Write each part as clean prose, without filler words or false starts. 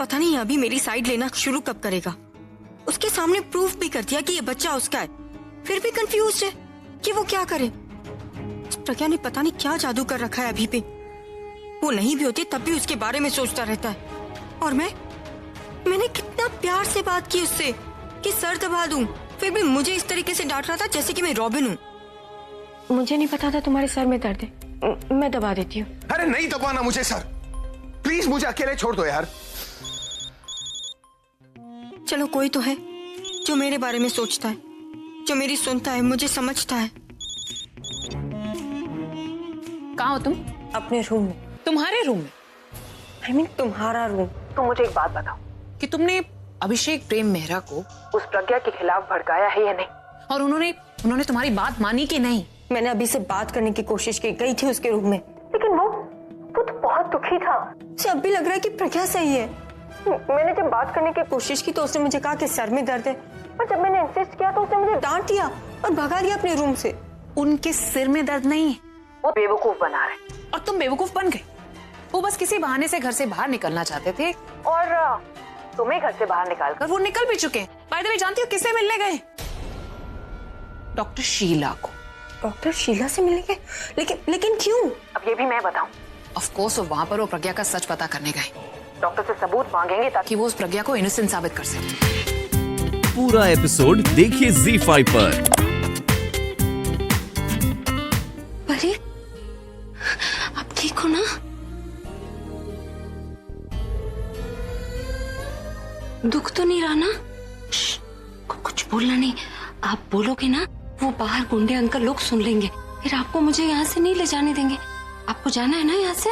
पता नहीं अभी मेरी साइड लेना शुरू कब करेगा। उसके सामने प्रूफ भी कर दिया कि ये बच्चा उसका है, फिर भी कंफ्यूज है कि वो क्या करे। इस प्रज्ञा ने पता नहीं क्या जादू कर रखा है अभी पे। वो नहीं भी होती तब भी उसके बारे में सोचता रहता है। और मैंने कितना प्यार से बात की उससे कि सर दबा दूं, फिर भी मुझे इस तरीके से डांट रहा था जैसे कि मैं रॉबिन हूँ। मुझे नहीं पता था तुम्हारे सर में दर्द है, मैं दबा देती हूँ। अरे नहीं दबाना मुझे सर, प्लीज मुझे अकेले छोड़ दो यार। चलो कोई तो है जो मेरे बारे में सोचता है, जो मेरी सुनता है, मुझे समझता है। कहाँ हो तुम? अपने रूम में। तुम्हारे रूम में? I mean, तुम्हारा रूम। तो मुझे एक बात बताओ कि तुमने अभिषेक प्रेम मेहरा को उस प्रज्ञा के खिलाफ भड़काया है या नहीं, और उन्होंने तुम्हारी बात मानी कि नहीं? मैंने अभी से बात करने की कोशिश की, गई थी उसके रूम में, लेकिन वो तो बहुत दुखी था। उसे अब भी लग रहा है कि प्रज्ञा सही है। मैंने जब बात करने की कोशिश की तो उसने मुझे कहा कि सर में दर्द है, और जब मैंने इंसिस्ट किया तो उसने मुझे डांट दिया और भगा दिया अपने रूम से। उनके सिर में दर्द नहीं है, वो बेवकूफ बना रहे और तुम बेवकूफ बन गए। वो बस किसी बहाने से घर से बाहर निकलना चाहते थे और तुम्हें घर से बाहर निकालकर वो निकल भी चुके हैं। बाय द वे, जानती हो किससे मिलने गए? डॉक्टर शीला को। डॉक्टर शीला से मिलने गए? लेकिन क्यों? अब ये भी मैं बताऊं। ऑफ कोर्स वो वहां पर वो प्रज्ञा का सच पता करने गए। डॉक्टर से सबूत मांगेंगे ताकि वो उस प्रज्ञा को इनोसेंट साबित कर सके। पूरा एपिसोड देखिए ZEE5 पर। अरे आप ठीक हो ना? दुख तो नहीं रहा ना? कुछ बोलना नहीं, आप बोलोगे ना वो बाहर गुंडे अंकल लोग सुन लेंगे, फिर आपको मुझे यहाँ से नहीं ले जाने देंगे। आपको जाना है ना यहाँ से,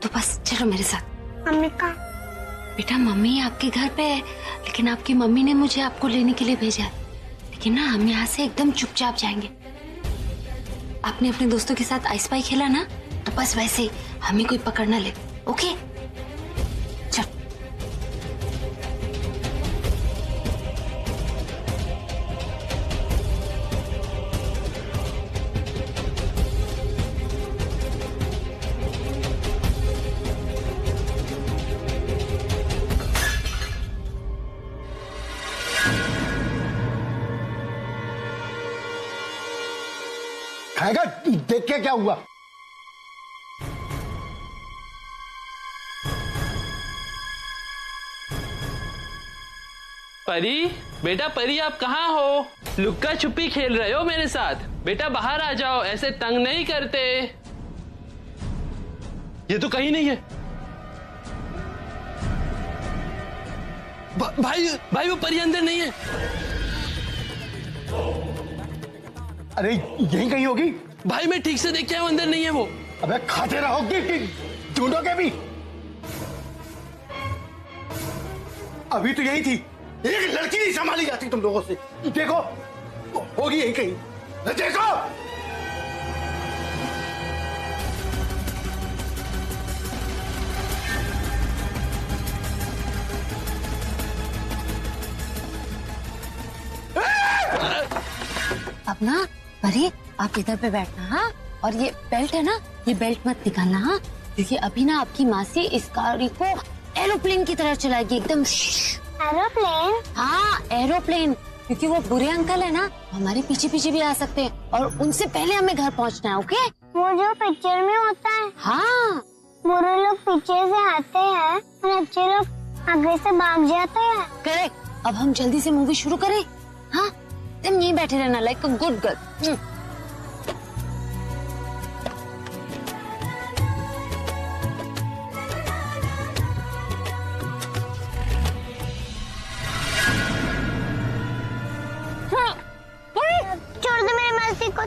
तो बस चलो मेरे साथ। मम्मी का बेटा, मम्मी आपके घर पे है, लेकिन आपकी मम्मी ने मुझे आपको लेने के लिए भेजा है। लेकिन ना हम यहाँ से एकदम चुपचाप जाएंगे। आपने अपने दोस्तों के साथ आइस पाई खेला ना, तो बस वैसे ही हमें कोई पकड़ ना ले। ओके चल। खाएगा? देख के क्या हुआ? परी, बेटा परी आप कहाँ हो? लुक्का छुपी खेल रहे हो मेरे साथ? बेटा बाहर आ जाओ, ऐसे तंग नहीं करते। ये तो कहीं नहीं है। भाई वो परी अंदर नहीं है। अरे यहीं कहीं होगी। भाई मैं ठीक से देख के आया हूं, अंदर नहीं है वो। अबे खाते रहोगे कि ढूंढोगे भी? अभी तो यही थी। एक लड़की नहीं संभाली जाती तुम लोगों से। देखो होगी यहीं कहीं। देखो अब ना परी, आप इधर पे बैठना। हाँ, और ये बेल्ट है ना, ये बेल्ट मत निकालना। हाँ, क्योंकि अभी ना आपकी मासी इस गाड़ी को एरोप्लेन की तरह चलाएगी, एकदम। एरोप्लेन? हाँ एरोप्लेन, क्योंकि वो बुरे अंकल है ना, हमारे पीछे पीछे भी आ सकते हैं और उनसे पहले हमें घर पहुंचना है। ओके? वो जो पिक्चर में होता है? हाँ, बुरे लोग पीछे से आते हैं और अच्छे लोग आगे से भाग जाते हैं। करेक्ट। अब हम जल्दी से मूवी शुरू करें। हाँ, तुम यहीं बैठे रहना लाइक अ गुड गर्ल। छोड़ दो मेरी मर्जी को।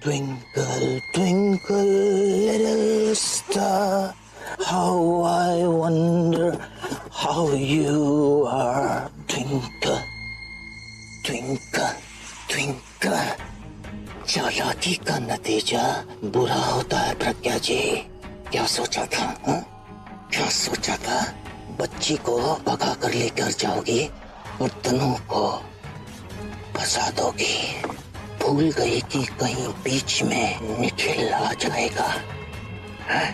Twinkle, twinkle, little star, how I wonder how you are. Twinkle, twinkle, twinkle. चालाकी का नतीजा बुरा होता है प्रज्ञा जी। क्या सोचा था? हा? क्या सोचा था? बच्ची को भगा कर लेकर जाओगी और तनु को फंसा दोगी। भूल गई कि कहीं बीच में निखिल आ जाएगा। है?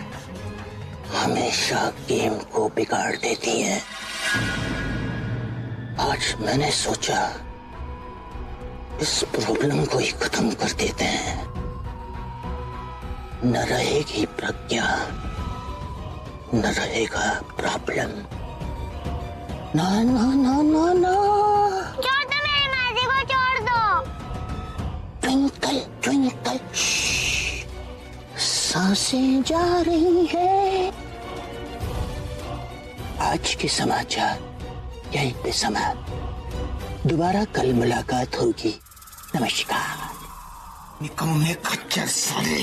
हमेशा गेम को बिगाड़ देती है। आज मैंने सोचा इस प्रॉब्लम को ही खत्म कर देते हैं। न रहेगी प्रज्ञा, न रहेगा प्रॉब्लम। ना ना ना ना ना, छोड़ दो मेरी मासी को, छोड़ दो। ट्विंकल ट्विंकल, सांसें जा रही हैं। आज के समाचार यहीं पे समाप्त। दोबारा कल मुलाकात होगी। नमस्कार। निकम्मे खच्चर साले,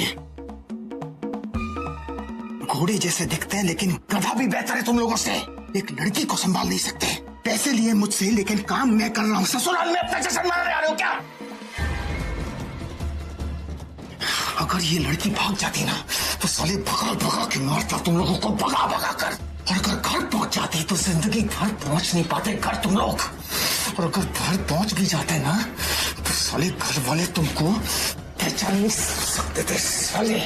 घोड़े जैसे दिखते हैं लेकिन गधा भी बेहतर है तुम लोगों से। एक लड़की को संभाल नहीं सकते। पैसे लिए मुझसे लेकिन काम मैं कर रहा हूँ। ससुराल में अपना जश्न मनाने आ रहे हो क्या? अगर ये लड़की भाग जाती ना तो साले भगा भगा के मारता तुम लोगों को, भगा भगा कर। और अगर घर पहुंच जाती तो जिंदगी भर पहुंच नहीं पाते घर तुम लोग। और अगर घर पहुंच भी जाते ना तो साले घर वाले तुमको पहचान नहीं सकते थे साले।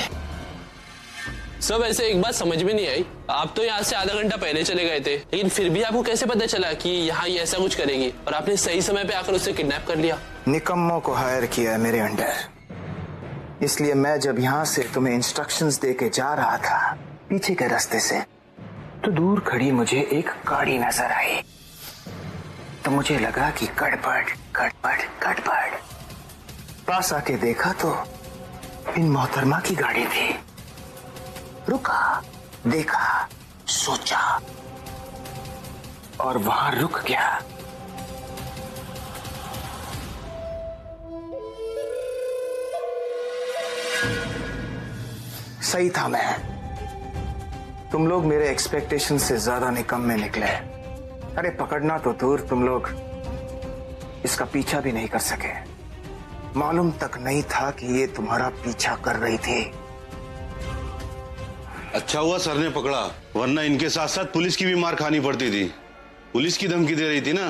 सब ऐसे एक बात समझ में नहीं आई, आप तो यहाँ से आधा घंटा पहले चले गए थे, लेकिन फिर भी आपको कैसे पता चला कि यहाँ ये ऐसा कुछ करेगी और आपने सही समय पे आकर उसे किडनैप कर लिया? निकम्मों को हायर किया है मेरे अंडर, इसलिए मैं जब यहाँ से तुम्हें इंस्ट्रक्शंस दे के जा रहा था पीछे के रास्ते से, तो दूर खड़ी मुझे एक गाड़ी नजर आई। तो मुझे लगा कि गड़बड़ गड़बड़ गड़बड़। पास आके देखा तो इन मोहतरमा की गाड़ी थी। रुका, देखा, सोचा और वहां रुक गया। सही था मैं। तुम लोग मेरे एक्सपेक्टेशन से ज्यादा निकम्मे निकले। अरे पकड़ना तो दूर, तुम लोग इसका पीछा भी नहीं कर सके। मालूम तक नहीं था कि ये तुम्हारा पीछा कर रही थी। अच्छा हुआ सर ने पकड़ा, वरना इनके साथ साथ पुलिस की भी मार खानी पड़ती थी। पुलिस की धमकी दे रही थी ना।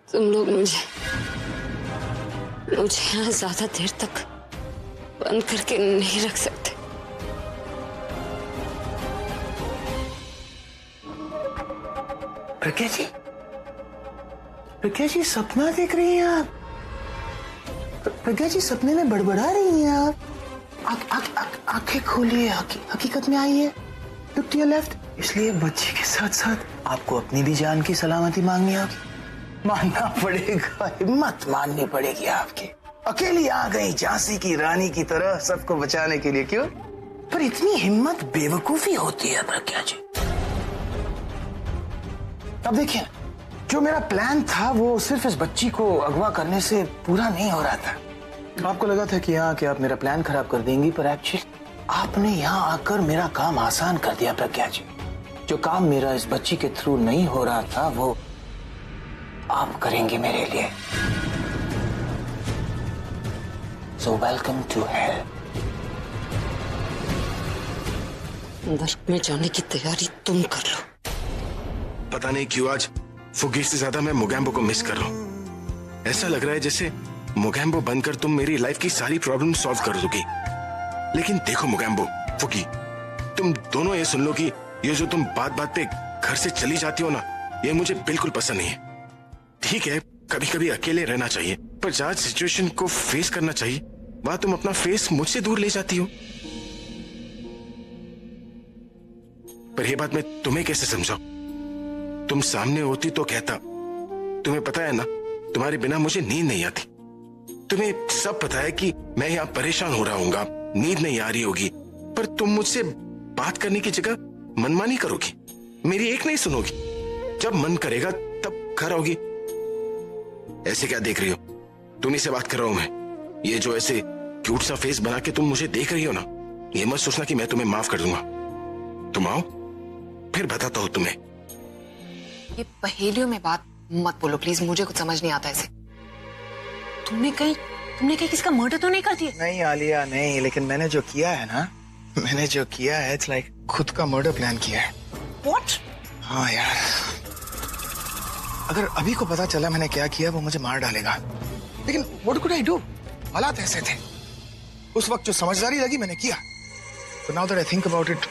तुम लोग मुझे यहाँ ज्यादा देर तक बंद करके नहीं रख सकते। प्रज्ञा जी, प्रज्ञा जी सपना देख रही हैं आप। प्रज्ञा जी सपने में बड़बड़ा रही हैं आप। आंखें खोलिए, हकीकत में आइए। Look to your left. इसलिए बच्ची के साथ साथ आपको अपनी भी जान की सलामती मांगनी होगी। मानना पड़ेगा, हिम्मत माननी पड़ेगी आपकी। अकेली आ गई झांसी की रानी की तरह सबको बचाने के लिए। क्यों? पर इतनी हिम्मत बेवकूफी होती है प्रज्ञा जी। अब देखिए, जो मेरा प्लान था वो सिर्फ इस बच्ची को अगवा करने से पूरा नहीं हो रहा था। आपको लगा था कि यहाँ कि आप मेरा प्लान खराब कर देंगी, पर एक्चुअली आपने यहाँ आकर मेरा काम आसान कर दिया प्रज्ञा जी। जो काम मेरा इस बच्ची के थ्रू नहीं हो रहा था वो आप करेंगे मेरे लिए। So welcome to hell. नर्क में जाने की तैयारी तुम कर लो। पता नहीं क्यों आज फुगी से ज्यादा मैं मोगैम्बो को मिस कर रहा हूँ। ऐसा लग रहा है जैसे मोगैम्बो बनकर तुम मेरी लाइफ की सारी प्रॉब्लम सॉल्व कर दोगी। लेकिन देखो मोगैम्बो, फुगी, तुम दोनों ये सुन लो कि ये जो तुम बात बात पे घर से चली जाती हो ना, ये मुझे बिल्कुल पसंद नहीं है। ठीक है, कभी कभी अकेले रहना चाहिए, पर जहाँ सिचुएशन को फेस करना चाहिए वहां तुम अपना फेस मुझसे दूर ले जाती हो। पर यह बात मैं तुम्हें कैसे समझाऊं? तुम सामने होती तो कहता। तुम्हें पता है ना, तुम्हारे बिना मुझे नींद नहीं आती। तुम्हें सब पता है कि मैं यहाँ परेशान हो रहा हूँगा, नींद नहीं आ रही होगी, पर तुम मुझसे बात करने की जगह मनमानी करोगी, मेरी एक नहीं सुनोगी। जब मन करेगा तब घर आओगी। ऐसे क्या देख रही हो? तुम्हीं से बात कर रहा हूं मैं। ये जो ऐसे क्यूट सा फेस बना के तुम मुझे देख रही हो ना, ये मत सोचना कि मैं तुम्हें माफ कर दूंगा। तुम आओ, फिर बताता हूं तुम्हें। ये पहेलियों में बात मत बोलो प्लीज, मुझे कुछ समझ नहीं आता ऐसे। तुमने कहीं किसी का मर्डर तो नहीं कर दिया? नहीं आलिया नहीं, लेकिन मैंने जो किया है ना, इट्स लाइक खुद का मर्डर प्लान किया है। व्हाट? हाँ यार, अगर अभी को पता चला मैंने क्या किया वो मुझे मार डालेगा। लेकिन व्हाट कुड आई डू? हालात ऐसे थे। उस वक्त जो समझदारी लगी मैंने किया। तो now that I think about it,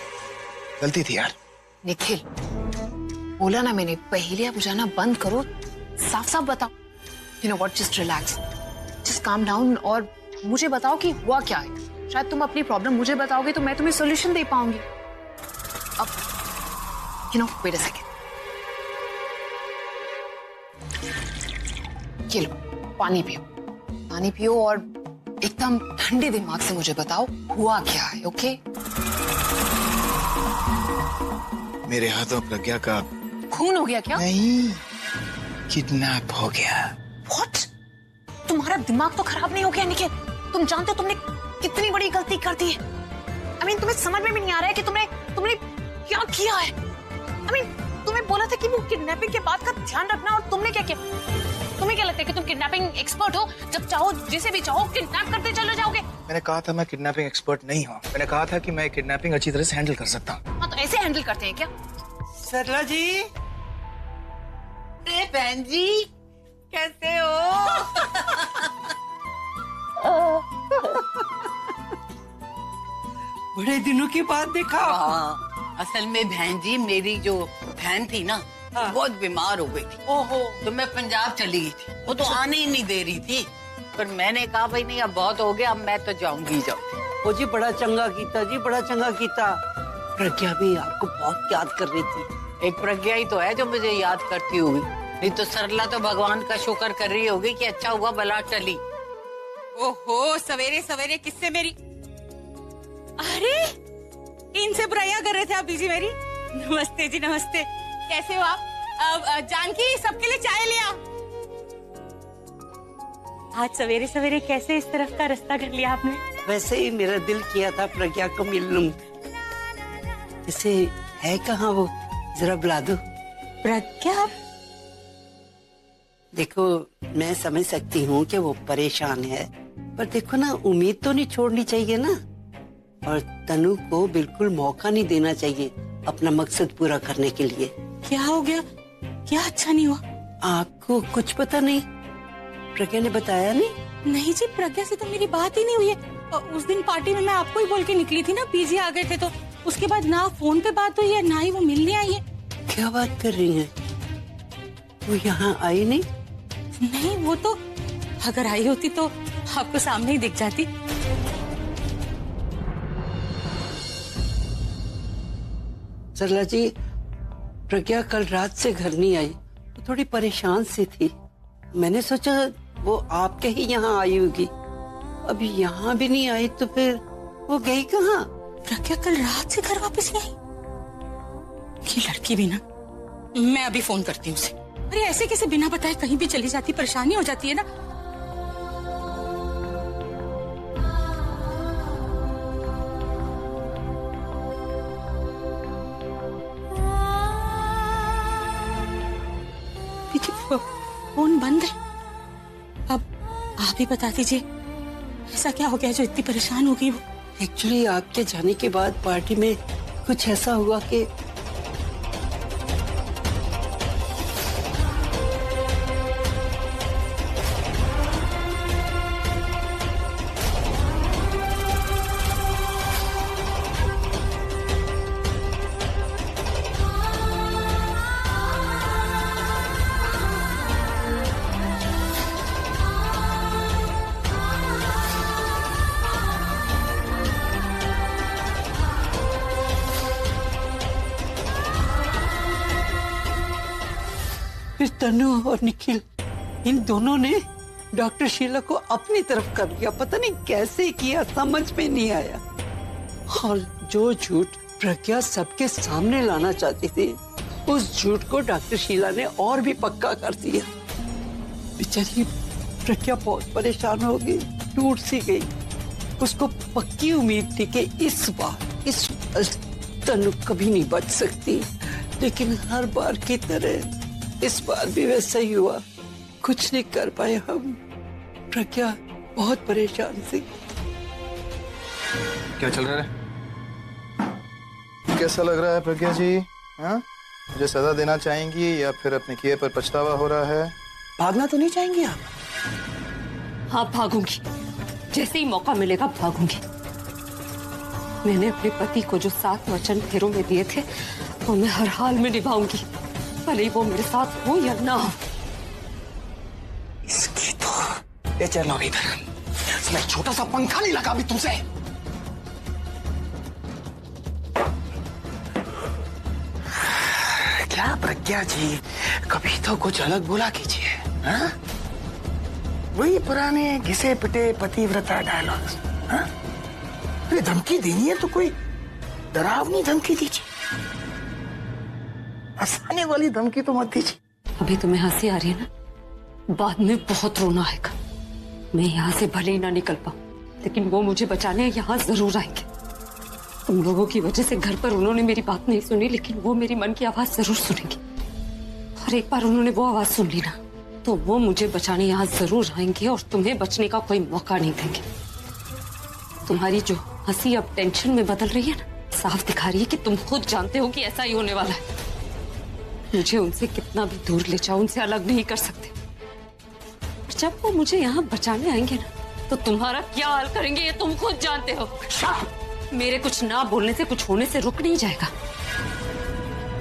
गलती थी यार। निखिल, बोला ना मैंने, पहेलियां बुझाना बंद करो, साफ साफ बताओ। You know what, just relax, just calm down और मुझे बताओ कि हुआ क्या है। शायद तुम अपनी प्रॉब्लम मुझे बताओगे तो मैं तुम्हें सॉल्यूशन दे पाऊंगी। अब you know, wait a second, ये लो पानी पियो, पानी पियो और एकदम ठंडे दिमाग से मुझे बताओ हुआ क्या है। ओके? मेरे हाथों प्रज्ञा का खून हो गया क्या? नहीं, किडनैप हो गया। व्हाट? तुम्हारा दिमाग तो खराब नहीं हो गया निखिल? तुम जानते हो तुमने कितनी बड़ी गलती कर दी है। I mean, तुम्हें समझ में भी नहीं आ रहा है कि तुमने क्या किया है। I mean, तुम्हें बोला था कि वो किडनैपिंग के बाद का ध्यान रखना और तुमने क्या किया? तुम्हें क्या लगता है कि तुम किडनैपिंग एक्सपर्ट हो? जब चाहो जिसे भी चाहो किडनैप करते चले जाओगे। मैंने कहा था मैं किडनैपिंग एक्सपर्ट नहीं हूँ। मैंने कहा था कि मैं किडनैपिंग अच्छी तरह से हैंडल कर सकता हूँ। हाँ, तो ऐसे हैंडल करते हैं क्या? सरला जी, अरे बहन जी कैसे हो? बड़े दिनों के बाद देखा। असल में बहन जी, मेरी जो बहन थी ना, बहुत बीमार हो गई थी। ओहो। तो मैं पंजाब चली गई थी। वो तो आने ही नहीं दे रही थी, पर मैंने कहा भाई नहीं, अब बहुत हो गया, अब मैं तो जाऊंगी। वो जी बड़ा चंगा कीता जी, बड़ा चंगा कीता। प्रज्ञा भी आपको बहुत याद कर रही थी। एक प्रज्ञा ही तो है जो मुझे याद करती होगी, नहीं तो सरला तो भगवान का शुक्र कर रही होगी कि अच्छा हुआ बला चली। ओहो, सवेरे सवेरे किससे मेरी, अरे इनसे बुराइयां कर रहे थे आप बीजी मेरी। नमस्ते जी, नमस्ते, कैसे हो आप? जानकी, सबके लिए चाय लिया। आज सवेरे सवेरे कैसे इस तरफ का रास्ता कर लिया आपने? वैसे ही मेरा दिल किया था प्रज्ञा को मिल लूं। इसे है कहाँ वो, जरा बुला दो। प्रज्ञा? देखो, मैं समझ सकती हूँ कि वो परेशान है, पर देखो ना, उम्मीद तो नहीं छोड़नी चाहिए ना। और तनु को बिल्कुल मौका नहीं देना चाहिए अपना मकसद पूरा करने के लिए। क्या हो गया? क्या अच्छा नहीं हुआ? आपको कुछ पता नहीं? प्रज्ञा ने बताया नहीं? नहीं जी, प्रज्ञा से तो मेरी बात ही नहीं हुई है। उस दिन पार्टी में मैं आपको ही बोल के निकली थी ना, पीजी आ गए थे, तो उसके बाद ना फोन पे बात हुई है, ना ही वो मिलने आई है। क्या बात कर रही हैं? वो यहाँ आई नहीं? नहीं, वो तो अगर आई होती तो आपको सामने ही दिख जाती। सरला जी, प्रज्ञा कल रात से घर नहीं आई, वो थोड़ी परेशान सी थी। मैंने सोचा वो आपके ही यहाँ आई होगी। अभी यहाँ भी नहीं आई तो फिर वो गई कहाँ? प्रज्ञा कल रात से घर वापस नहीं आई? ये लड़की भी ना, मैं अभी फोन करती हूँ उसे। अरे ऐसे कैसे बिना बताए कहीं भी चली जाती, परेशानी हो जाती है ना। फोन बंद है। अब आप ही बता दीजिए, ऐसा क्या हो गया जो इतनी परेशान हो गई वो? एक्चुअली आपके जाने के बाद पार्टी में कुछ ऐसा हुआ कि फिर तनु और निखिल, इन दोनों ने डॉक्टर शीला को अपनी तरफ कर लिया। पता नहीं कैसे किया, समझ में नहीं आया। और जो झूठ प्रज्ञा सबके सामने लाना चाहती थी, उस झूठ को डॉक्टर शीला ने और भी पक्का कर दिया। बेचारी प्रज्ञा बहुत परेशान हो गई, टूट सी गई। उसको पक्की उम्मीद थी कि इस बार तनु कभी नहीं बच सकती, लेकिन हर बार की तरह इस बार भी वैसा ही हुआ। कुछ नहीं कर पाए हम। प्रज्ञा बहुत परेशान थी। क्या चल रहा है? कैसा लग रहा है प्रज्ञा जी? हाँ? मुझे सजा देना चाहेंगी या फिर अपने किए पर पछतावा हो रहा है? भागना तो नहीं चाहेंगी आप? हाँ भागूंगी, जैसे ही मौका मिलेगा भागूंगी। मैंने अपने पति को जो 7 वचन फेरों में दिए थे वो मैं हर हाल में निभाऊंगी, भले ही वो मेरे साथ हो या ना हो। इसकी तो ये चलो इधर, इसमें छोटा सा पंखा नहीं लगा अभी तुमसे। क्या प्रज्ञा जी, कभी तो कुछ अलग बोला कीजिए। हाँ? वही पुराने घिसे पिटे पतिव्रता डायलॉग्स। हाँ? अरे धमकी देनी है तो कोई डरावनी धमकी दीजिए, हंसाने वाली धमकी तो मत दीजिए। अभी तुम्हें हंसी आ रही है ना, बाद में बहुत रोना आएगा। मैं यहाँ से भले ही ना निकल पाऊं, लेकिन वो मुझे बचाने यहाँ जरूर आएंगे। तुम लोगों की वजह से घर पर उन्होंने मेरी बात नहीं सुनी, लेकिन वो मेरी मन की आवाज जरूर सुनेंगे। और एक बार उन्होंने वो आवाज सुन ली ना, तो वो मुझे बचाने यहाँ जरूर आएंगे और तुम्हें बचने का कोई मौका नहीं देंगे। तुम्हारी जो हंसी अब टेंशन में बदल रही है ना, साफ दिखा रही है कि तुम खुद जानते हो कि ऐसा ही होने वाला है। मुझे उनसे कितना भी दूर ले जाओ, उनसे अलग नहीं कर सकते। जब वो मुझे यहाँ बचाने आएंगे ना, तो तुम्हारा क्या हाल करेंगे ये तुम खुद जानते हो। मेरे कुछ ना बोलने से कुछ होने से रुक नहीं जाएगा।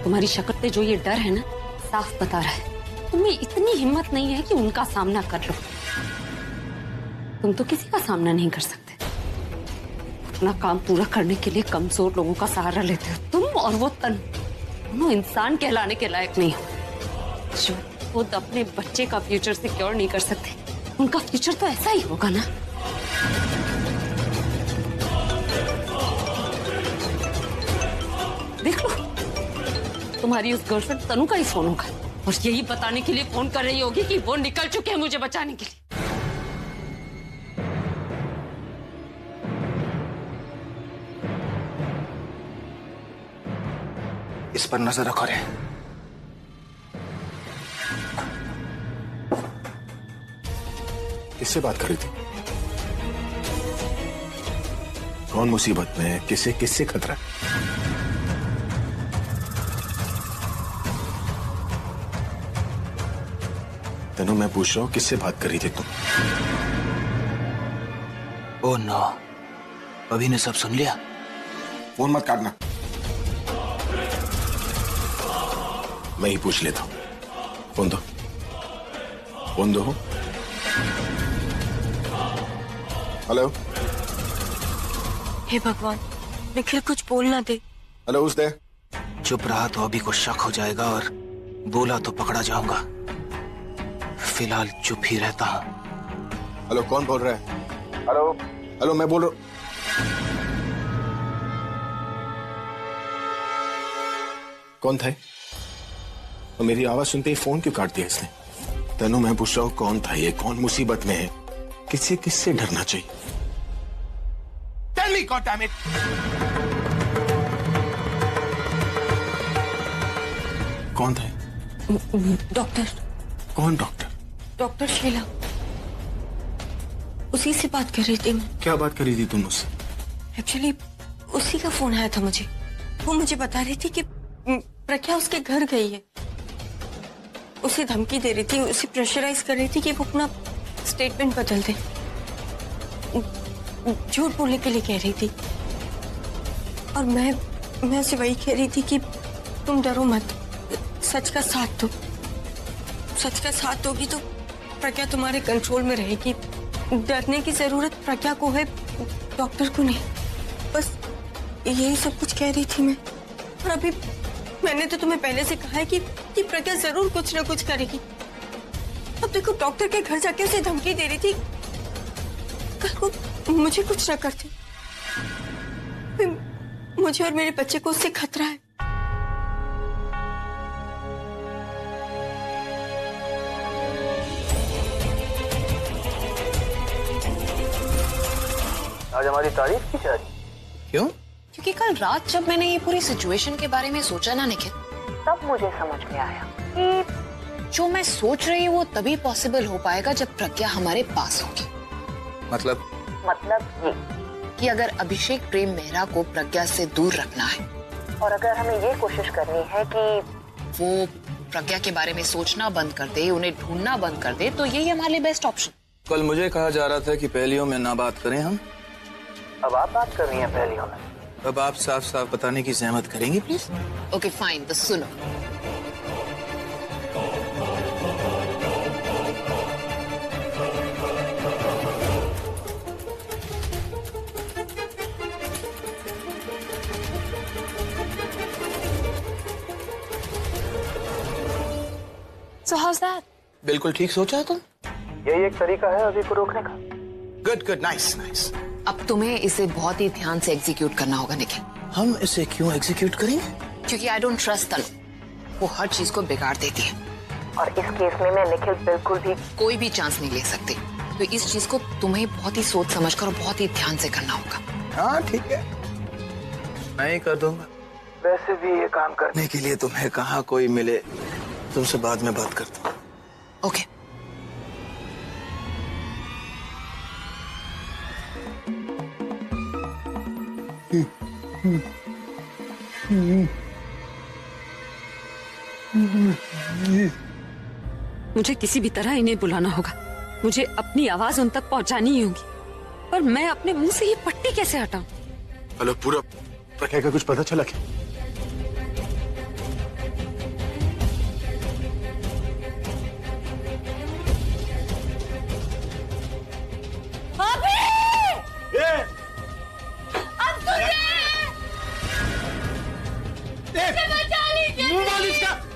तुम्हारी शक्ल पे जो ये डर है ना, साफ बता रहा है तुम्हें इतनी हिम्मत नहीं है कि उनका सामना कर लो। तुम तो किसी का सामना नहीं कर सकते। अपना काम पूरा करने के लिए कमजोर लोगों का सहारा लेते हो तुम और वो तनु। दोनों इंसान कहलाने के लायक नहीं हो। जो खुद अपने बच्चे का फ्यूचर सिक्योर नहीं कर सकते, उनका फ्यूचर तो ऐसा ही होगा ना। देख लो, तुम्हारी उस गर्लफ्रेंड तनु का ही फोन होगा और यही बताने के लिए फोन कर रही होगी कि वो निकल चुके हैं मुझे बचाने के लिए। इस पर नजर रखो रे। किससे बात कर रही थी? कौन मुसीबत में है? किससे खतरा है? तनु, मैं पूछ रहा हूं किससे बात कर रही थी तुम? ओह नो, अभी ने सब सुन लिया। फोन मत काटना, मैं ही पूछ लेता हूं। फोन दो, फोन दो। हेलो। हे भगवान, निखिल कुछ बोलना दे। हेलो, उस दे। चुप रहा तो अभी को शक हो जाएगा और बोला तो पकड़ा जाऊंगा। फिलहाल चुप ही रहता हूं। हेलो, कौन बोल रहा है? हेलो। हेलो, मैं बोल रहा हूं। कौन था? और मेरी आवाज सुनते ही फोन क्यों काट दिया इसने? तनु, मैं पूछ रहा हूं कौन था ये? कौन मुसीबत में है? किससे डरना चाहिए? Tell me, God damn it! कौन था? डॉक्टर। कौन डॉक्टर? डॉक्टर शीला, उसी से बात कर रही थी मैं। क्या बात कर रही थी तुम मुझसे? एक्चुअली उसी का फोन आया था मुझे। वो मुझे बता रही थी कि प्रज्ञा उसके घर गई है। उसे धमकी दे रही थी, उसे प्रेशराइज कर रही थी कि वो अपना स्टेटमेंट बदल दे। झूठ बोलने के लिए कह रही थी और मैं उसे वही कह रही थी कि तुम डरो मत, सच का साथ दो। सच का साथ दोगी तो प्रज्ञा तुम्हारे कंट्रोल में रहेगी। डरने की जरूरत प्रज्ञा को है, डॉक्टर को नहीं। बस यही सब कुछ कह रही थी मैं। और अभी मैंने तो तुम्हें पहले से कहा है कि प्रज्ञा जरूर कुछ ना कुछ करेगी। अब देखो, डॉक्टर के घर जाके उसे धमकी दे रही थी, कल को मुझे कुछ ना करती। मुझे और मेरे बच्चे को उससे खतरा है। आज हमारी तारीफ की जा रही। क्यों? क्योंकि कल रात जब मैंने ये पूरी सिचुएशन के बारे में सोचा ना निखिल, तब मुझे समझ में आया कि जो मैं सोच रही हूँ वो तभी पॉसिबल हो पाएगा जब प्रज्ञा हमारे पास होगी। मतलब ये कि अगर अभिषेक प्रेम मेहरा को प्रज्ञा से दूर रखना है और अगर हमें ये कोशिश करनी है कि वो प्रज्ञा के बारे में सोचना बंद कर दे, उन्हें ढूंढना बंद कर दे, तो यही हमारे लिए बेस्ट ऑप्शन। कल मुझे कहा जा रहा था कि पहेलियों में ना बात करें हम, अब आप बात कर रही हैं पहेलियों में। अब आप साफ साफ बताने की जहमत करेंगी प्लीज? ओके फाइन, तो सुनो। So how's that? बिल्कुल ठीक सोचा है तुम। यही एक तरीका है अभी को रोकने का। Good good, nice nice. अब तुम्हें इसे बहुत ही ध्यान से एग्जीक्यूट करना होगा निखिल। हम इसे क्यों एग्जीक्यूट करेंगे? क्योंकि आई डोंट ट्रस्ट तनु, वो हर चीज को बिगाड़ देती है और इस केस में मैं निखिल बिल्कुल भी कोई भी चांस नहीं ले सकती। तो इस चीज को तुम्हें बहुत ही सोच समझकर और बहुत ही ध्यान से करना होगा। हाँ ठीक है, मैं ही कर दूंगा। वैसे भी ये काम करने के लिए तुम्हें कहाँ कोई मिले, तुमसे बाद में बात करता हूँ। ओके। मुझे किसी भी तरह इन्हें बुलाना होगा। मुझे अपनी आवाज उन तक पहुंचानी ही होगी, पर मैं अपने मुंह से ये पट्टी कैसे हटाऊं? हेलो, पूरा प्रज्ञा का कुछ पता चला क्या?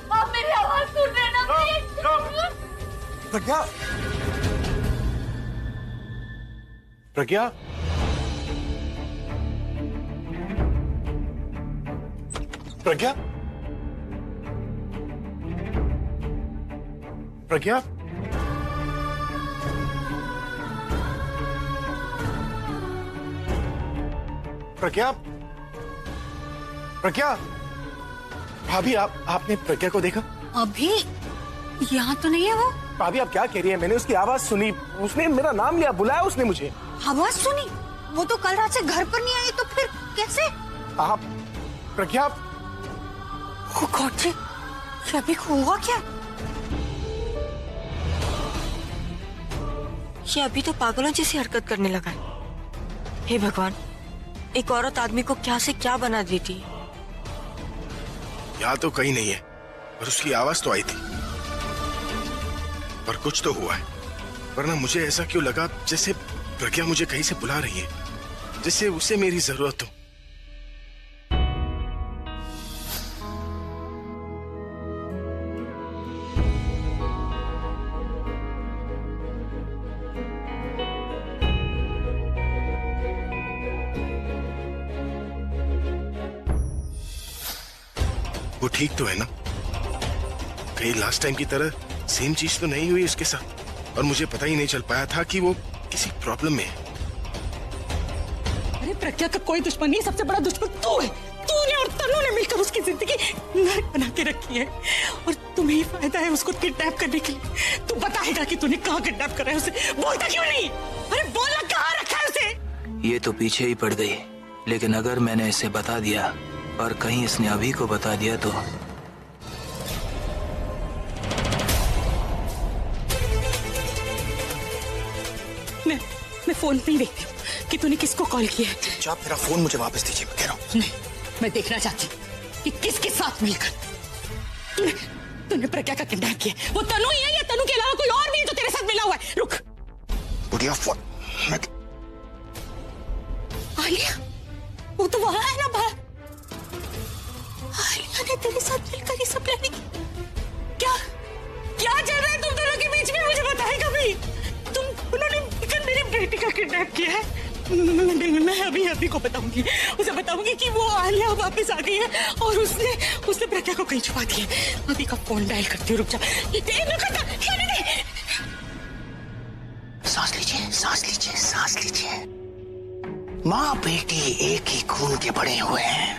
आप मेरी आवाज सुन रहे हैं ना? प्रज्ञा, प्रज्ञा, प्रज्ञा, प्रज्ञा, प्रज्ञा, प्रज्ञा, भाभी आपने प्रज्ञा को देखा? अभी यहाँ तो नहीं है वो। भाभी आप क्या कह रही है? मैंने उसकी आवाज सुनी, उसने मेरा नाम लिया, बुलाया उसने मुझे। आवाज सुनी? वो तो कल रात से घर पर नहीं आई, तो फिर कैसे? आप प्रज्ञा, ओ गॉड जी, अभी हुआ क्या? ये अभी तो पागलों जैसी हरकत करने लगा है। हे भगवान, एक औरत आदमी को क्या से क्या बना देती है। यहाँ तो कहीं नहीं है, पर उसकी आवाज तो आई थी। पर कुछ तो हुआ है, वरना मुझे ऐसा क्यों लगा जैसे प्रज्ञा मुझे कहीं से बुला रही है, जैसे उसे मेरी जरूरत हो। वो ठीक तो है ना? कहीं लास्ट टाइम की तरह सेम चीज तो नहीं हुई उसके साथ, और मुझे पता ही नहीं चल पाया था कि वो किसी प्रॉब्लम में है। अरे प्रज्ञा का कोई दुश्मन नहीं, सबसे बड़ा दुश्मन तू है। तूने और तनु ने मिलकर उसकी जिंदगी नरक बना के रखी है, और तुम्हें ही फायदा है उसको किडनैप करने के लिए। तू बताएगा कि तूने कहाँ किडनैप करा है उसे? बोलता क्यों नहीं? अरे बोलना, कहाँ रखा है उसे? ये तो पीछे ही पड़ गई, लेकिन अगर मैंने इसे बता दिया और कहीं इसने अभी को बता दिया तो मैं फोन नहीं देखती हूँ कि तूने किसको कॉल किया है। आप मेरा फोन मुझे वापस दीजिए, मैं कह रहा हूँ। नहीं, मैं देखना चाहती हूँ कि किसके साथ मिलकर तूने प्रज्ञा का किडनैप किया। वो तनु ही है या तनु के अलावा कोई और भी है जो तेरे साथ मिला हुआ है? रुक। बुढ़िया फोन। आलिया, वो तो वहां है ना बाहर। आलिया ने तेरे साथ मिलकर ये सब प्लानिंग की। क्या क्या चल रहा है तुम दोनों के बीच में? मुझे बताएगा भी। उन्होंने मेरी बेटी का किडनैप किया है। मैं अभी को बताऊंगी, उसे बताऊंगी कि वो आलिया वापस आ गई है और उसने प्रज्ञा को कहीं छुपा दिया है। अभी का फोन डायल करती हूँ, रुक जा। सांस लीजिए, सांस लीजिए, सांस लीजिए। माँ बेटी एक ही खून के बड़े हुए हैं।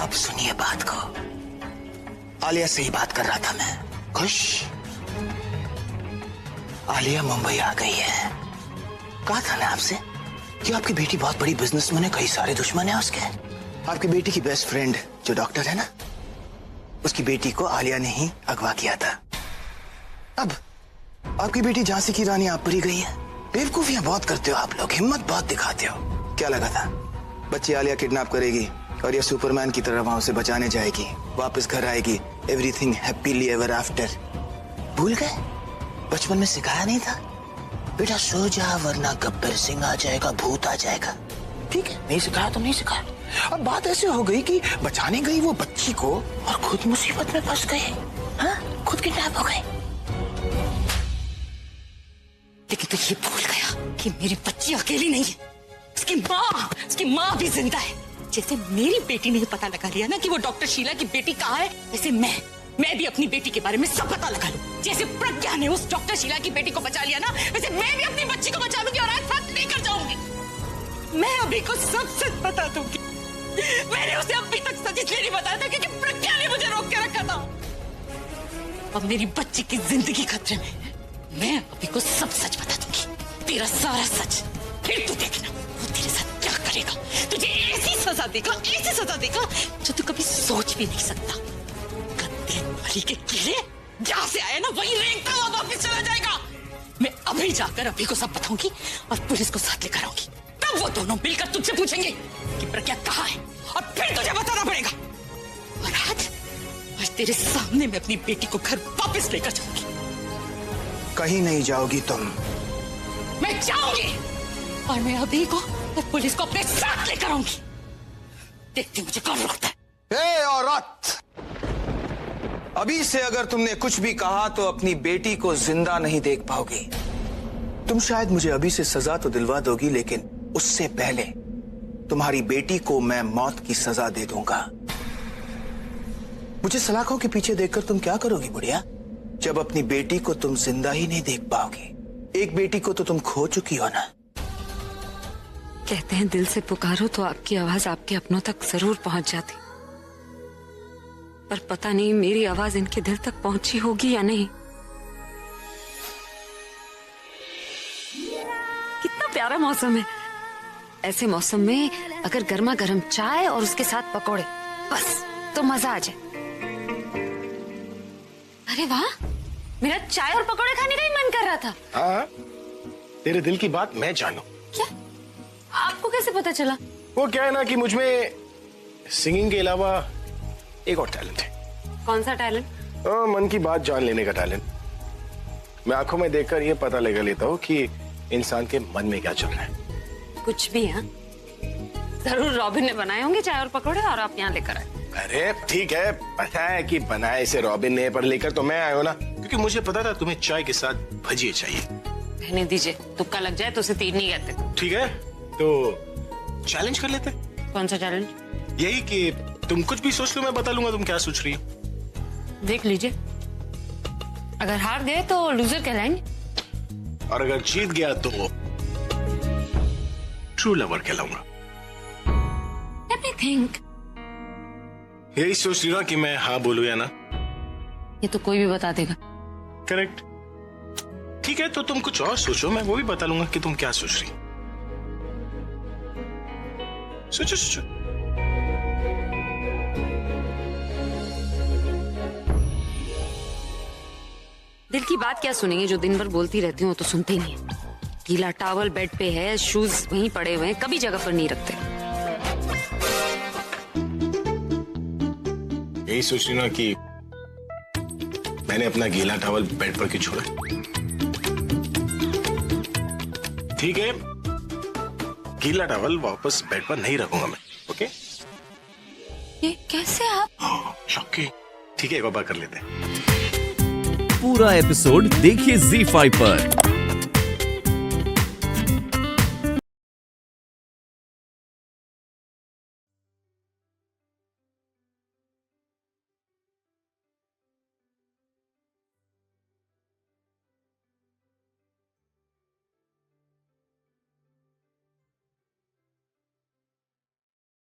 अब सुनिए बात को। आलिया से ही बात कर रहा था मैं। खुश? आलिया मुंबई आ गई है। कहा था ना आपसे कि आपकी बेटी बहुत बड़ी बिजनेसमैन है, कई सारे दुश्मन है उसके। आपकी बेटी की बेस्ट फ्रेंड जो डॉक्टर है ना, उसकी बेटी को आलिया ने ही अगवा किया था। अब आपकी बेटी झांसी की रानी आप पर ही गई है। बेवकूफियां बहुत करते हो आप लोग, हिम्मत बहुत दिखाते हो। क्या लगा था बच्ची आलिया किडनैप करेगी और ये सुपरमैन की तरह वहां उसे बचाने जाएगी, वापस घर आएगी, एवरीथिंग हैप्पीली एवर आफ्टर। भूल गए? बचपन में सिखाया नहीं था बेटा सो जा वरना गब्बर सिंह आ जाएगा, भूत आ जाएगा। ठीक है, नहीं सिखाया तो नहीं सिखाया। अब बात ऐसे हो गई कि बचाने गई वो बच्ची को और खुद मुसीबत में फंस गए। हाँ, खुद किडनैप हो गए। लेकिन तो ये भूल गया कि मेरी बच्ची अकेली नहीं है, उसकी माँ भी जिंदा है। जैसे मेरी बेटी ने पता लगा लिया ना कि वो डॉक्टर शीला की बेटी कहाँ है, वैसे मैं भी अपनी बेटी के बारे में सब पता लगा लूं। जैसे प्रज्ञा ने उस डॉक्टर शीला की बेटी को बचा लिया ना, वैसे मैं भी अपनी बच्ची को बचा लूंगी और आज साथ लेकर जाऊंगी। मैं अभी को सब सच बता दूंगी। मैंने उसे अभी तक सच इसलिए नहीं बताया था क्योंकि प्रज्ञा ने मुझे रोक के रखा था। अब मेरी बच्ची की जिंदगी खतरे में है, मैं अभी को सब सच बता दूंगी, तेरा सारा सच। फिर तू देखना वो तेरे साथ क्या करेगा। तुझे ऐसी सजा देगा जो तू कभी सोच भी नहीं सकता। गद्दे भरी के कीड़े जहाँ से आया ना वही रेंगता हुआ वापस चला जाएगा। मैं अभी जाकर अभी को सब बताऊंगी और पुलिस को साथ लेकर आऊंगी। तब वो दोनों मिलकर तुझसे पूछेंगे कि प्रज्ञा कहाँ है और फिर तुझे बताना पड़ेगा। और आज तेरे सामने मैं अपनी बेटी को घर वापस लेकर जाऊंगी। कहीं नहीं जाओगी तुम। मैं जाऊंगी और मैं अभी को और पुलिस को अपने साथ लेकर आऊंगी। देखती मुझे कौन रोकता है। ए औरत, अभी से अगर तुमने कुछ भी कहा तो अपनी बेटी को जिंदा नहीं देख पाओगी। तुम शायद मुझे अभी से सजा तो दिलवा दोगी, लेकिन उससे पहले तुम्हारी बेटी को मैं मौत की सजा दे दूंगा। मुझे सलाखों के पीछे देखकर तुम क्या करोगी बुढ़िया, जब अपनी बेटी को तुम जिंदा ही नहीं देख पाओगी। एक बेटी को तो तुम खो चुकी हो ना। कहते हैं दिल से पुकारो तो आपकी आवाज आपके अपनों तक जरूर पहुंच जाती, पर पता नहीं मेरी आवाज इनके दिल तक पहुंची होगी या नहीं। कितना प्यारा मौसम है। ऐसे मौसम में अगर गर्मा गर्म चाय और उसके साथ पकौड़े, बस तो मजा आ जाए। अरे वाह, मेरा चाय और पकौड़े खाने का ही मन कर रहा था। हाँ, तेरे दिल की बात मैं जानू। क्या? आपको कैसे पता चला? वो क्या है ना कि मुझमें सिंगिंग के अलावा एक और टैलेंट है। कौन सा टैलेंट? मन की बात जान लेने का टैलेंट। मैं आंखों में देखकर ये पता लगा लेता हूँ कि इंसान के मन में क्या चल रहा है। कुछ भी है। जरूर रॉबिन ने बनाए होंगे चाय और पकौड़े और आप यहाँ लेकर आए। अरे ठीक है, पता है कि बनाए से रॉबिन ने, पर लेकर तो मैं आया हूँ ना, क्योंकि मुझे पता था तुम्हें चाय के साथ भजिए चाहिए। रहने दीजिए, तुक्का लग जाए तो उसे तीर नहीं कहते। ठीक है, तो चैलेंज कर लेते। कौन सा चैलेंज? यही कि तुम कुछ भी सोच लो, मैं बता लूंगा तुम क्या सोच रही हो। देख लीजिए, अगर हार गए तो लूजर कहलाएंगे और अगर जीत गया तो ट्रू लवर कहलाऊंगा। Let me think। यही सोच रही ना कि मैं हाँ बोलूं या ना। ये तो कोई भी बता देगा। करेक्ट। ठीक है, तो तुम कुछ और सोचो, मैं वो भी बता लूंगा कि तुम क्या सोच रही। सोचो सोचो। दिल की बात क्या सुनेंगे, जो दिन भर बोलती रहती हूँ वो तो सुनते ही नहीं है। गीला टॉवल बेड पे है, शूज वहीं पड़े हुए हैं, कभी जगह पर नहीं रखते। यही सोच रही ना कि मैंने अपना गीला टॉवल बेड पर क्यों छोड़ा। ठीक है, गीला टॉवल वापस बेड पर नहीं रखूंगा मैं। ओके? ये कैसे आप? शॉकी। ठीक है, एक बार कर लेते हैं। पूरा एपिसोड देखिए ZEE5 पर।